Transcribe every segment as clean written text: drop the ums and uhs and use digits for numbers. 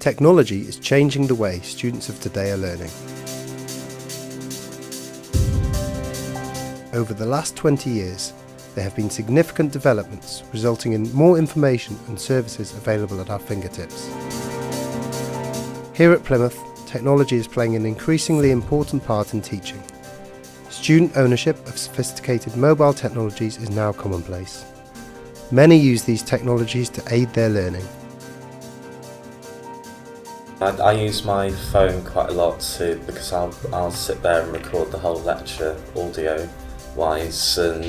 Technology is changing the way students of today are learning. Over the last 20 years, there have been significant developments resulting in more information and services available at our fingertips. Here at Plymouth, technology is playing an increasingly important part in teaching. Student ownership of sophisticated mobile technologies is now commonplace. Many use these technologies to aid their learning. I use my phone quite a lot because I'll sit there and record the whole lecture audio-wise, and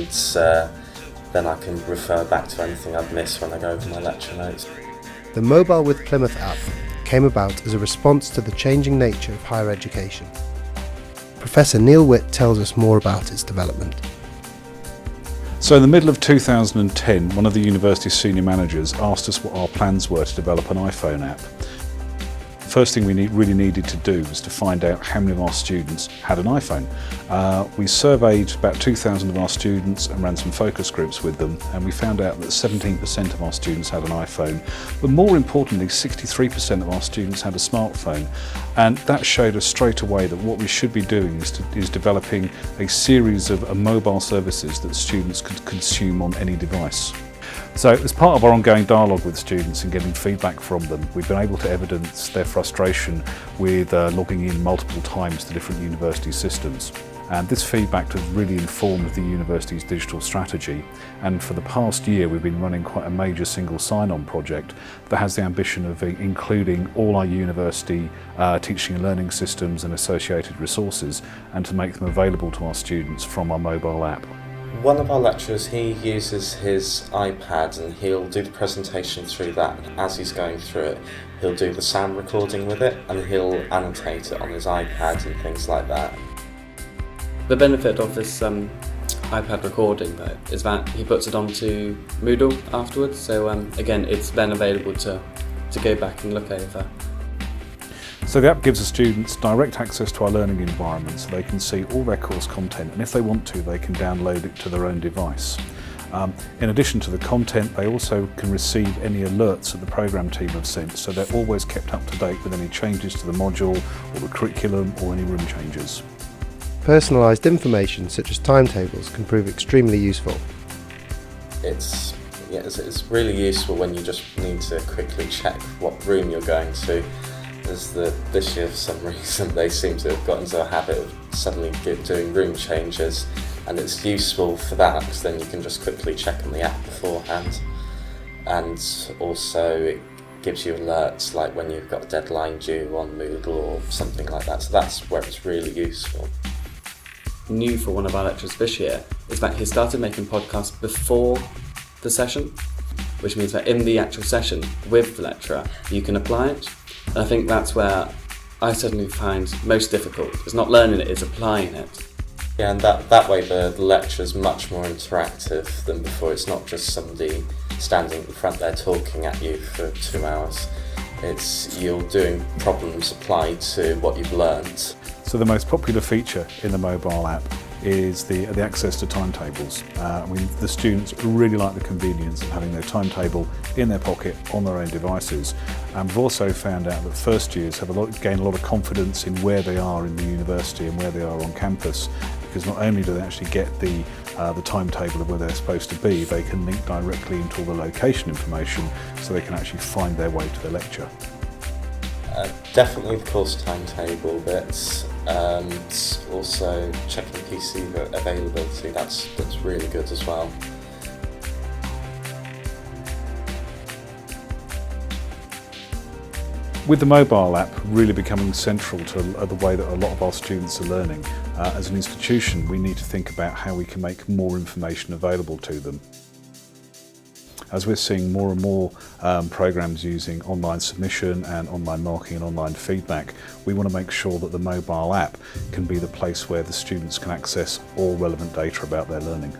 then I can refer back to anything I've missed when I go over my lecture notes. The Mobile with Plymouth app came about as a response to the changing nature of higher education. Professor Neil Witt tells us more about its development. So in the middle of 2010, one of the university's senior managers asked us what our plans were to develop an iPhone app. First thing we really needed to do was to find out how many of our students had an iPhone. We surveyed about 2,000 of our students and ran some focus groups with them, and we found out that 17% of our students had an iPhone, but more importantly 63% of our students had a smartphone, and that showed us straight away that what we should be doing is developing a series of mobile services that students could consume on any device. So as part of our ongoing dialogue with students and getting feedback from them, we've been able to evidence their frustration with logging in multiple times to different university systems. And this feedback has really informed the university's digital strategy. And for the past year, we've been running quite a major single sign-on project that has the ambition of including all our university teaching and learning systems and associated resources, and to make them available to our students from our mobile app. One of our lecturers, he uses his iPad and he'll do the presentation through that. As he's going through it, he'll do the sound recording with it and he'll annotate it on his iPad and things like that. The benefit of this iPad recording though is that he puts it onto Moodle afterwards, so again it's then available to go back and look over. So the app gives the students direct access to our learning environment so they can see all their course content, and if they want to, they can download it to their own device. In addition to the content, they also can receive any alerts that the programme team have sent, so they're always kept up to date with any changes to the module or the curriculum or any room changes. Personalised information such as timetables can prove extremely useful. It's really useful when you just need to quickly check what room you're going to. This year, for some reason, they seem to have got into a habit of suddenly doing room changes, and it's useful for that because then you can just quickly check on the app beforehand, and also it gives you alerts like when you've got a deadline due on Moodle or something like that, so that's where it's really useful. New for one of our lecturers this year is that he started making podcasts before the session, which means that in the actual session with the lecturer you can apply it. And I think that's where I certainly find most difficult. It's not learning it, it's applying it. Yeah, and that way the lecture is much more interactive than before. It's not just somebody standing at the front there talking at you for 2 hours. It's you're doing problems applied to what you've learned. So the most popular feature in the mobile app is the access to timetables. The students really like the convenience of having their timetable in their pocket on their own devices. And we've also found out that first years have gained a lot of confidence in where they are in the university and where they are on campus, because not only do they actually get the timetable of where they're supposed to be, they can link directly into all the location information so they can actually find their way to the lecture. Definitely the course timetable bits, also checking PC availability, that's really good as well. With the mobile app really becoming central to the way that a lot of our students are learning, as an institution we need to think about how we can make more information available to them. As we're seeing more and more programmes using online submission and online marking and online feedback, we want to make sure that the mobile app can be the place where the students can access all relevant data about their learning.